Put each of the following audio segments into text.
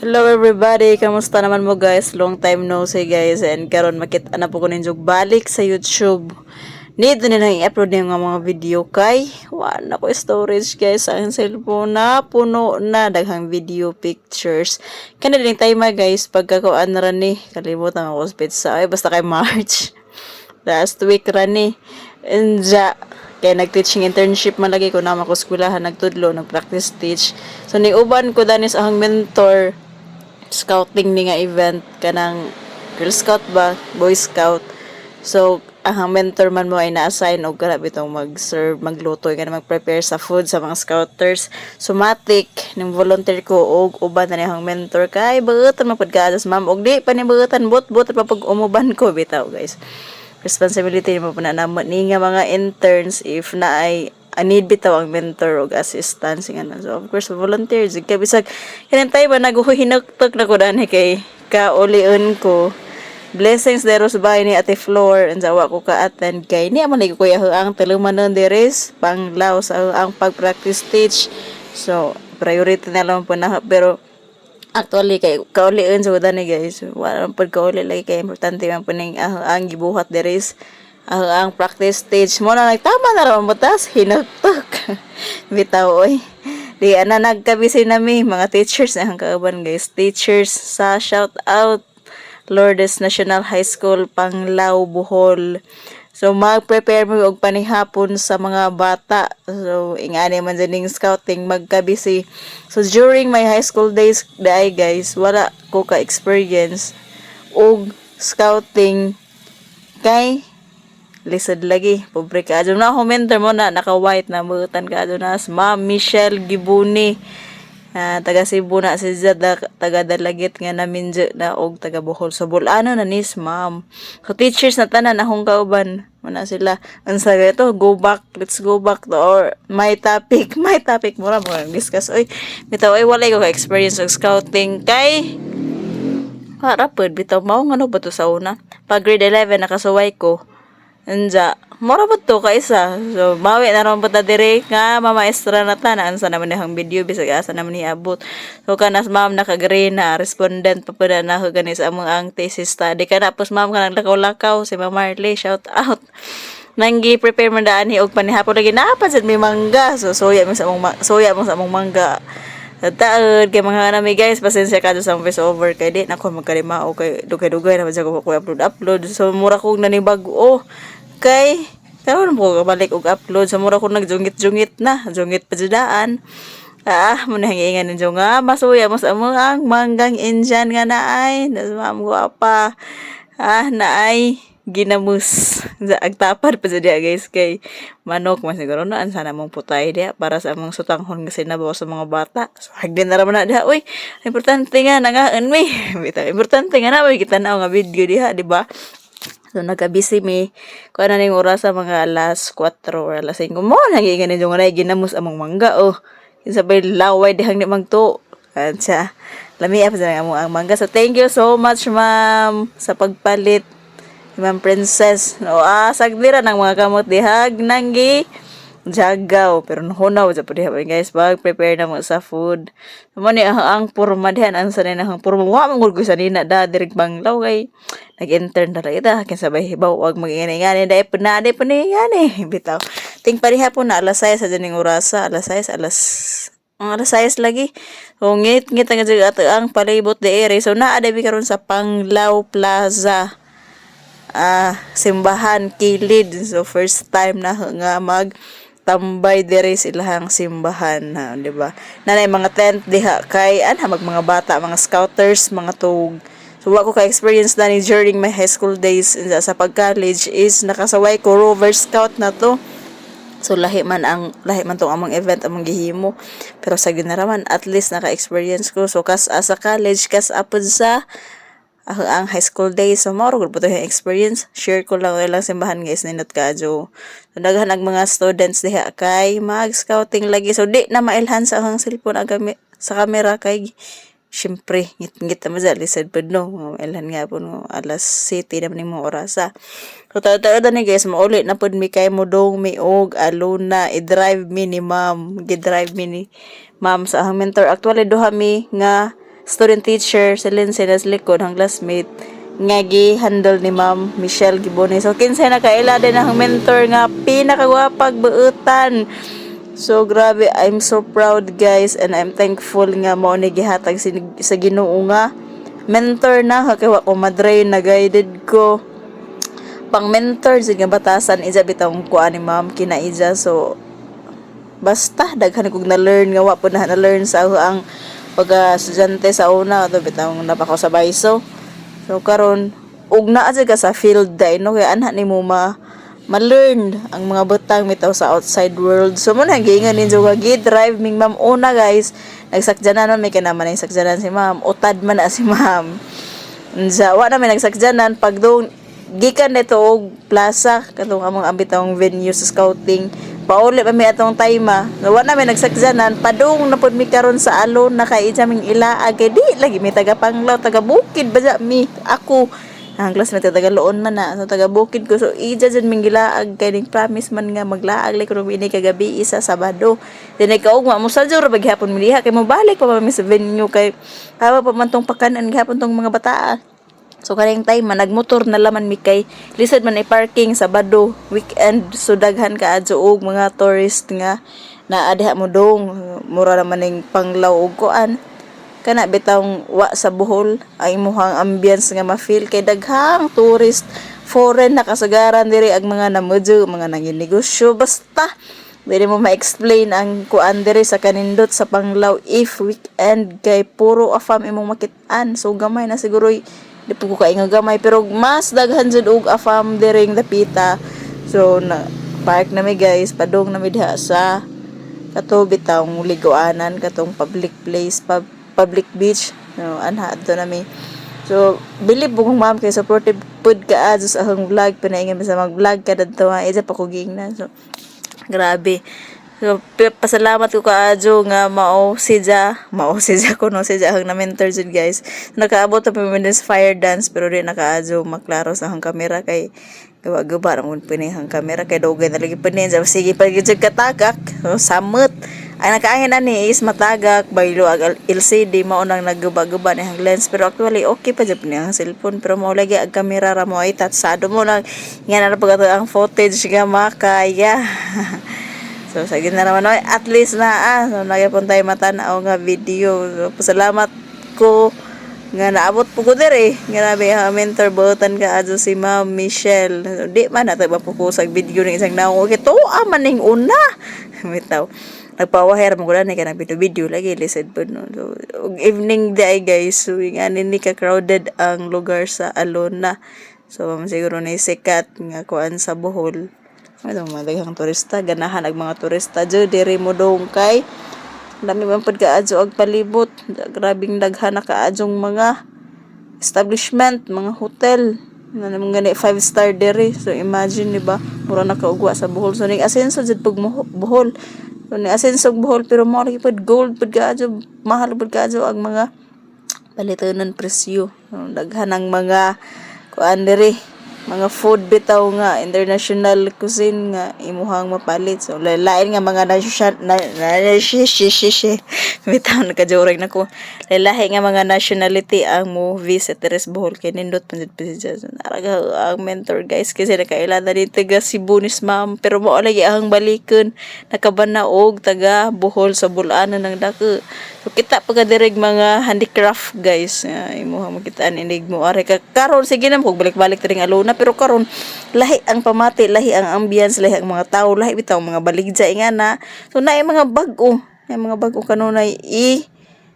Hello everybody, kamusta naman mo guys? Long time no see guys, and karon makita na po ko ninyo balik sa YouTube. Need na nang i-upload yung mga video kay wala ko storage guys sa aking cellphone na puno na daghang video pictures. Kana din time guys pagkakuan na ran ni kalimutan ako sa pizza ay basta kay March. Last week ran ni. Enja kaya nag-teaching internship man lagi ko naman ko eskwelahan nagtudlo nag-practice teach. So ni uban ko danis ang mentor scouting ni nga event kanang Girl Scout ba, Boy Scout. So ang mentor man mo ay na-assign og grabe itong mag-serve, magluto, nga mag-prepare sa food sa mga scouters. So matik ning volunteer ko og uban na niyang mentor kay beutan man pud kadas ma'am og di pa ni beutan bot pa pag umuban ko bitaw guys. Responsibility mo po na namot ni nga mga interns if na ay need bitaw ang mentor o assistance nga na. So of course volunteers kay bisag kanang tayo ba naguhinagtok na ko dani kay kaulion ko. Blessings deros bay ni Ate Flor and sawa ko ka attend kay ni man kuya ang telumanon deres panglaw sa ang pag-practice stage. So priority na lang po na pero actually kay kaulion sa dani guys wala pud kauli lagi kay importante man po ning ang gibuhat deres ang practice stage mo na nagtama na raw butas hinagtok bitaw oy di ana nagkabisi nami mga teachers ang kauban guys teachers sa shout out Lourdes National High School Panglao Bohol. So mag-prepare mo og panihapon sa mga bata. So ingani man dining scouting magkabisi. So during my high school days dai guys, wala ko ka experience og scouting kay lisod lagi. Pobre ka adto na mentor mo na naka-white na mutan ka adto na Ma'am Michelle Gibuni. Taga Cebu na si Zada, taga Dalagit nga namin na og taga Bohol. So bulano na nis ma'am. So teachers na tanan akong kauban. Muna sila. Ang sabi ito, go back, let's go back to or my topic. Mura mo discuss. Oy, bitaw ay walay ko ka experience of scouting kay harapod bitaw mao ngano ba to sa una. Pag grade 11 nakasuway ko. Anja, mura ba to ka isa? So, bawi na ron po ta dire nga mamaestra na ta na ansa naman ang video bisag asa naman ni abot. So kanas ma'am naka-grade na respondent pa pud na ko gani sa among ang thesis study kana pos ma'am kanang lakaw-lakaw si Ma'am Marley shout out. Nanggi prepare man daan ni og panihapon lagi napan sad may mangga. So soya mo sa among mangga. Taon kay mga nami guys pasensya ka sa voice over kay di nako magkalimao kay dugay-dugay na sa ko upload so mura kog nanibag-o kay karon mo balik og upload so mura ko nagjungit pa judaan mo na hingingan ninyo nga masuya mo sa ang manggang Indian nga naay ma'am ko apa naay ginamus sa agtapad pa dia guys kay manok man siguro na sana mong putay dia para sa among sutanghon kasi nabaw sa mga bata so hagdin na raman na dia uy importante nga nangaan mi bitaw importante nga na kita na nga video diha di ba. So nagka-busy mi kuan na ning oras sa mga alas 4 or alas 5 mo nangingan ninyo nga ginamus among mangga sabay laway dihang ni magto kansa lami pa sa among ang mangga so thank you so much ma'am sa pagpalit Ma'am Princess. No, saglira ng mga kamot dihag nanggi jagaw pero nahunaw sa pud guys bag prepare na mo sa food. Mo ni ang purma dihan ang sanay na ang purma wa man gud sa nina da direk banglaw kay nag-intern na ita kay sabay hibaw wag magingani dai punade ni ngani bitaw. Ting pariha po na alas 6 sa dining orasa alas 6 alas 6 lagi. So ngit nga ato ang palibot de ere so naa dabi karon sa Panglao Plaza. Simbahan kilid so first time na nga tambay dire silahang simbahan di ba nanay mga tent diha kay mga bata mga scouters mga tug so wa ko ka experience na ni during my high school days sa pag-college is nakasaway ko Rover Scout na to so lahi man tong among event among gihimo pero sa ginaraman at least naka-experience ko so kas sa college kas apod sa ang high school days so mao gud yung experience share ko lang simbahan guys nindot kadyo so daghan ang mga students diha kay mag scouting lagi so di na mailhan sa ang cellphone gamit sa camera kay syempre ngit na mazali sad pud no mailhan nga po no alas 7 na ning mga orasa so tayo ni guys mauli na pud mi kay modong mi og aluna i-drive mi ni ma'am gi-drive mi ni ma'am sa ang mentor actually duha mi nga student teacher si Lindsay nas likod ang classmate nga gi-handle ni Ma'am Michelle Giboney. So kinsay na kaila din ang mentor nga pinakagwapag buutan. So grabe, I'm so proud guys, and I'm thankful nga mao ni gihatag sa Ginoo nga mentor na kay wa ko madrain na guided ko pang mentor sa nga batasan ija bitong kuan ni Ma'am kina ija. So basta daghan kog na learn nga wa po na learn sa ang pag estudyante sa una to bitong napako sa bayso. So karon ug naa ka sa field dai no kay anha nimo ma-learn ang mga butang bitaw sa outside world. So mo na gingan ninyo nga gi-drive ming Ma'am una guys. Nagsakjanan man may kanaman ang sakjanan si Ma'am. Utad man na si Ma'am. Unsa wa na may nagsakjanan pag dong gikan nito og plaza katong among ambitong venue sa scouting. Pauli pa mi atong time. Wa na may nagsakjanan padung na pud mi karon sa alon na kay ming ilaag kay di lagi mi taga Panglaw, taga Bukid ba mi ako. Ang classmate taga Loon man na, so taga Bukid ko. So ija dyan ming gilaag kay ning promise man nga maglaag like kung ini kagabi isa Sabado. Then ikaugma mo sa jur baghapon mi diha kay mo balik pa mi sa venue kay hawa pa man tong pakanan gihapon tong mga bataa. So kaning time man nagmotor na laman mi kay lisod man ay parking Sabado weekend. So daghan ka adyo og mga tourist nga naa diha mo dong mura naman ning Panglaw og kuan kana bitawng wa sa Bohol ay imuhang ambience nga ma-feel kay daghang tourist foreign nakasagaran diri ang mga namudyo mga nanginegosyo basta dili mo ma-explain ang kuan diri sa kanindot sa Panglaw if weekend kay puro afam imong makit-an. So gamay na siguro di po ko kainga gamay pero mas daghan jud og afam diring dapita. So na park na mi guys padong na mi diha sa kato bitawng liguanan katong public place public beach no anha adto nami. So believe bugong Ma'am kay supportive pud ka sa akong vlog pinaingan sa mag-vlog kada to ija pa ko gingnan. So grabe. So pasalamat ko kaadyo nga mao sidya ko no sidya ang na mentor jud guys. Nakaabot pa mi sa fire dance pero di nakaadyo maklaro sa hang camera kay gawa-gawa ramon pinihang camera kay dugay na lagi pinin sige pa gyud katagak so, samot ang nakaangin ani is matagak baylo ag LCD mao nang nagguba-guba ni hang lens pero actually okay pa jud ni ang cellphone pero mao lagi ang camera ra mo ay tatsado mo lang nga na pag ang footage nga makaya. So sa na naman at least na so nagapon tayo matanaw nga video. So pasalamat ko nga naabot po ko diri grabe ha mentor buotan ka adto si Ma'am Michelle. So, di man nato mapukusag video ng isang naong okay to man ning una bitaw nagpawaher mo kulan ni kanang video lagi lisod po no. So evening day guys so nga ni ka crowded ang lugar sa Alona. So siguro na sikat nga kuan sa Bohol ano madaghang turista ganahan ang mga turista jud diri mo dong kay dami man pud kaadyo ag palibot grabing daghan na kaadjong mga establishment mga hotel na naman gani 5-star diri. So imagine di ba mura na kaugwa sa Bohol. So ning asenso jud pag Bohol so ning asenso Bohol pero mo lagi pud gold pud kaadyo mahal pud kaadyo ang mga palitonon presyo. So, daghan ang mga kuan diri mga food bitaw nga international cuisine nga imuhang mapalit. So lain nga mga bitaw nakajurag nako lahi nga mga nationality ang mo visit Teres Bohol kay nindot panjud so, naraga ang mentor guys kasi nakailada ni taga Cebu ni Ma'am pero mo lagi ang balikon nakabanaog taga Bohol sa Bulanan ng dako. So kita pagkadireg mga handicraft guys imuhang makitaan inig mo are ka karon sige na kog balik-balik tring Alona pero karon lahi ang pamati lahi ang ambience lahi ang mga tao lahi bitaw mga baligja ingana. So naay mga bag-o kanunay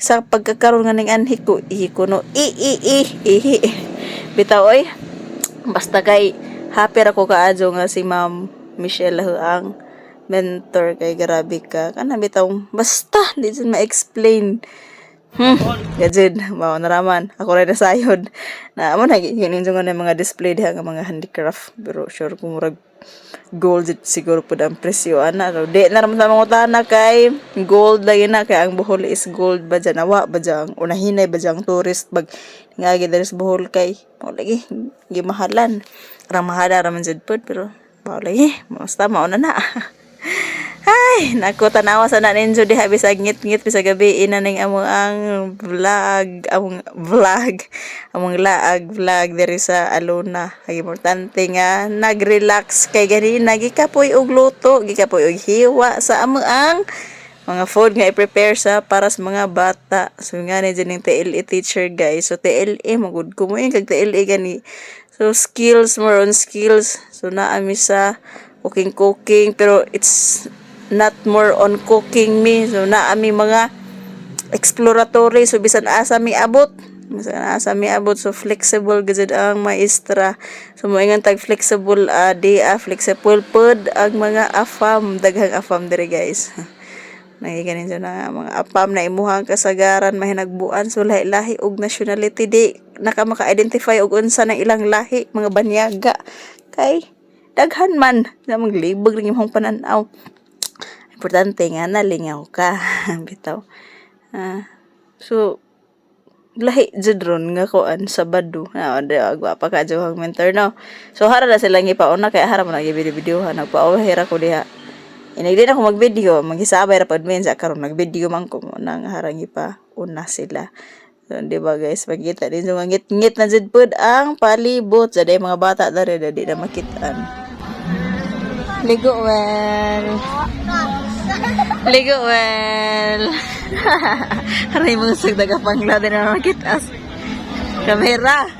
sa pagkakaroon nga ning anhi ko no bitaw oy basta kay happy ra ko kaadyo nga si Ma'am Michelle ang mentor kay grabe ka kana bitaw basta di jud ma-explain gajud mao naraman ako ra nasayod na amo na gininjo nga mga display diha nga mga handicraft pero sure ko murag gold siguro pud ang presyo ana so di na ramon sa mga utana kay gold lagi na kay ang Bohol is gold ba dyan awa ba dyan unahinay ba dyan tourist bag ngagi diri sa Bohol kay mao lagi gimahalan ra mahala ra man jud pud pero mao lagi basta mao na Ay, naku, tanawa sa naninjo diha bisag ngit-ngit bisag gabi ina ning among ang among laag vlog diri sa Alona. Ang importante nga nag-relax kay gani gikapoy og luto, gikapoy og hiwa sa among ang mga food nga i-prepare sa para sa mga bata. So nga ni ning TLE teacher guys. So TLE magud ko mo yung kag TLE gani. So skills, more on skills. So naami sa cooking pero it's not more on cooking me. So naami mga exploratory. So bisan asa mi abot. Bisan asa mi abot. So flexible gud ang maestra. So moingon tag flexible flexible pod ang mga afam, daghang afam diri guys. Nagiganin siya na mga apam na imuhang kasagaran mahinagbuan so lahi-lahi og nationality di maka-identify og unsa ng ilang lahi mga banyaga kay daghan man na maglibog ring imong pananaw. Importante nga nalingaw ka bitaw. So lahi jud ron nga kuan Sabado agwa pa ka jud mentor no. So hara na sila gipauna kay hara man nagibideo-videohan nagpaawahira ko diha. Inagdi na ako mag-video, maghisabay ra pod min sa karon nag-video man ko nang harangi pa una sila. So, di ba guys, magkita din so ngit-ngit na jud pod ang palibot sa mga bata dere di na makitaan. Ligo well. Ligo well. Haray mo sa dagapangla din na makitas. Kamera.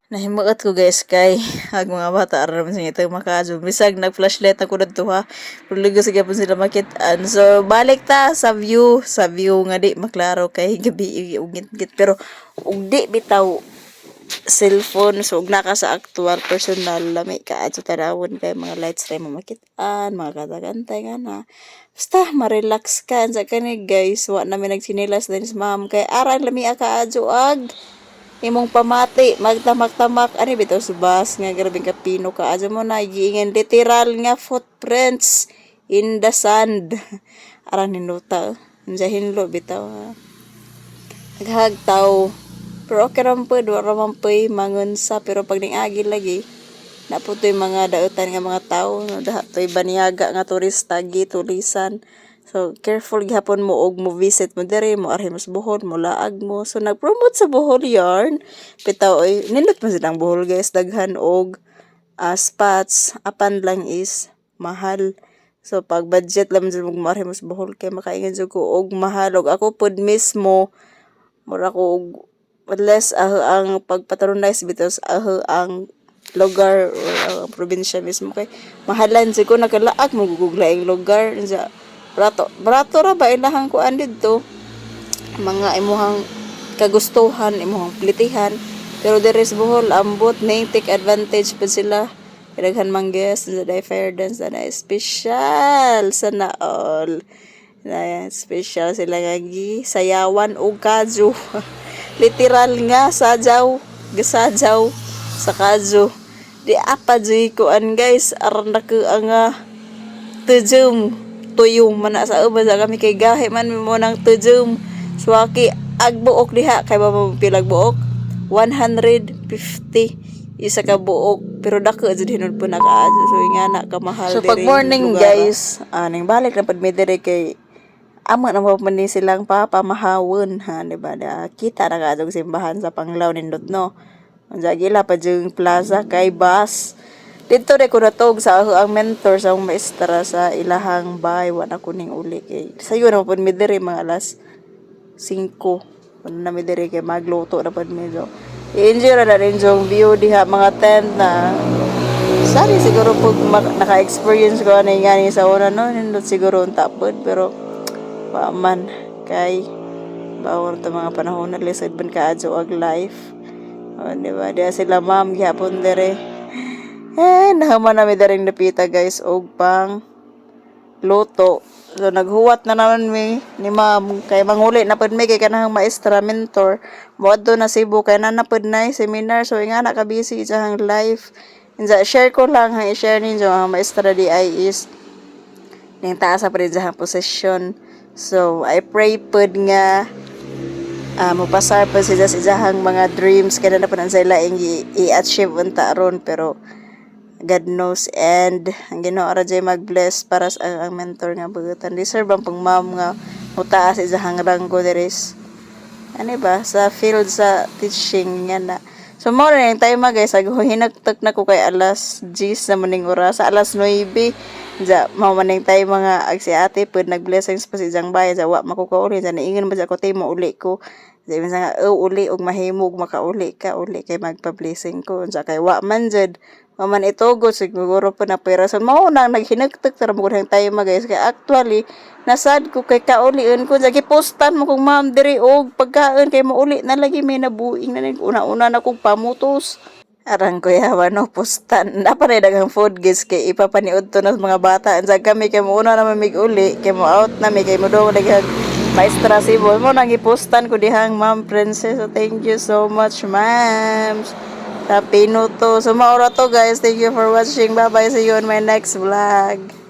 Nahimuot ko guys kay ang mga bata aram sa ito makazo bisag nag-flashlight ako dito ha puligo sige po sila makitaan so balik ta sa view nga di maklaro kay gabi ugit-git pero ug di bitaw cellphone so ug naka sa actual personal lami ka adto tarawon kay mga lights ray makitaan mga katagantay nga na basta ma-relax ka sa kani guys wa na mi nagsinelas din sa ma'am kay aral lami ka adto ag imong pamati magtamak-tamak ani bitaw subas nga grabing kapino ka adto mo na giingin literal nga footprints in the sand aran hinuta unsa hinlo bitaw naghagtaw pero okay ram po wala man po'y mangunsa pero pag ning agi lagi naputoy mga dautan nga mga tao no dahatoy baniyaga nga turista gitulisan. So, careful gihapon mo og mo visit mo dere mo arhi mas Bohol mo laag mo. So, nag-promote sa Bohol yarn. Bitaw oy, nindot man silang Bohol guys. Daghan og spots. Apan lang is mahal. So, pag budget lang dyan mo arhi mas Bohol kay makaingan dyan ko og mahal. Og ako pod mismo, mura ko og unless ang pagpatronize bitaw ang lugar or ang probinsya mismo kay mahalan dyan ko nakalaag mo gugugla yung lugar. Barato ra ba ilahang kuan didto mga imuhang kagustuhan imong plitihan pero there is Bohol ambot na take advantage pa sila daghan man guest sa fire dance na special sana all na special sila nga sayawan og kaju literal nga sajaw gasajaw sa kaju di apa jud kuan guys aron na ko ang tujum tuyong mana sa uban sa kami kay gahi man mo nang tujum suwaki agbuok diha kay ba pilag buok 150 isa ka buok pero dako jud hinud po nakaadto so nga na kamahal so pag morning guys ning balik na pud mi dire kay amo na mo man silang papamahawon ha di ba kita na kadtong simbahan sa Panglaw nindot no unsa gila pa jung plaza kay bus dito re ko natog sa ang mentor sa akong maestra sa ilahang bahay wala ko ning uli kay sayo na pud mi diri mga alas 5 wala na mi diri kay magluto na pud mi so i-enjoy ra na rin yung view diha mga tent na sari siguro pag naka-experience ko na nga sa una no nindot siguro unta pod pero man kay bawor ta mga panahon na lisod ban kaadto ag life di ba diha sila ma'am gihapon dere nahaman namin daring napita guys og pang luto. So naghuwat na naman mi ni ma'am kay manguli na pud mi kay kanang maestra mentor. Moadto na Cebu kay na pud na seminar so nga na ka busy sa hang life. Inja share ko lang hang i-share ninyo ang maestra di ay is ning taas sa pud sa position. So I pray pud nga mapasar pa sila sa mga dreams kaya na pud ang sila i-achieve unta ron pero God knows, and ang Ginoo ra jay mag-bless para sa ang mentor nga bugutan. Deserve ang pang ma'am nga mutaas sa hangrang ko deres. Ano ba sa field sa teaching nga na. So mo na yung time guys, hinagtak na ko kay alas 10 na maning oras, sa alas 9. Ja, mao man yung time mga ag si ate pud nag-blessings pa si jang bayan, ja wa makukauli, ja naingon ba ja ko tay mo uli ko. Ja minsan nga uli og mahimog makauli ka uli kay magpa-blessing ko. Ja kay wa man jud maman itugot siguro pa na pera so mao na naghinagtak tara mo ng time guys, kay actually nasad ko kay kaulion ko lagi postan mo kung ma'am diri og pagkaon kay mauli na lagi may nabuing na ning una-una na kog pamutos. Arang ko yawa no postan dapat na dagang food guys kay ipapaniud to na mga bata unsa kami kay mo una na mamig uli kay mo out na mi kay mo do daghang maestra sibo mo nang ipostan ko dihang ma'am princess. So thank you so much ma'am sa pinuto. So maura to guys, thank you for watching, bye bye, see you on my next vlog.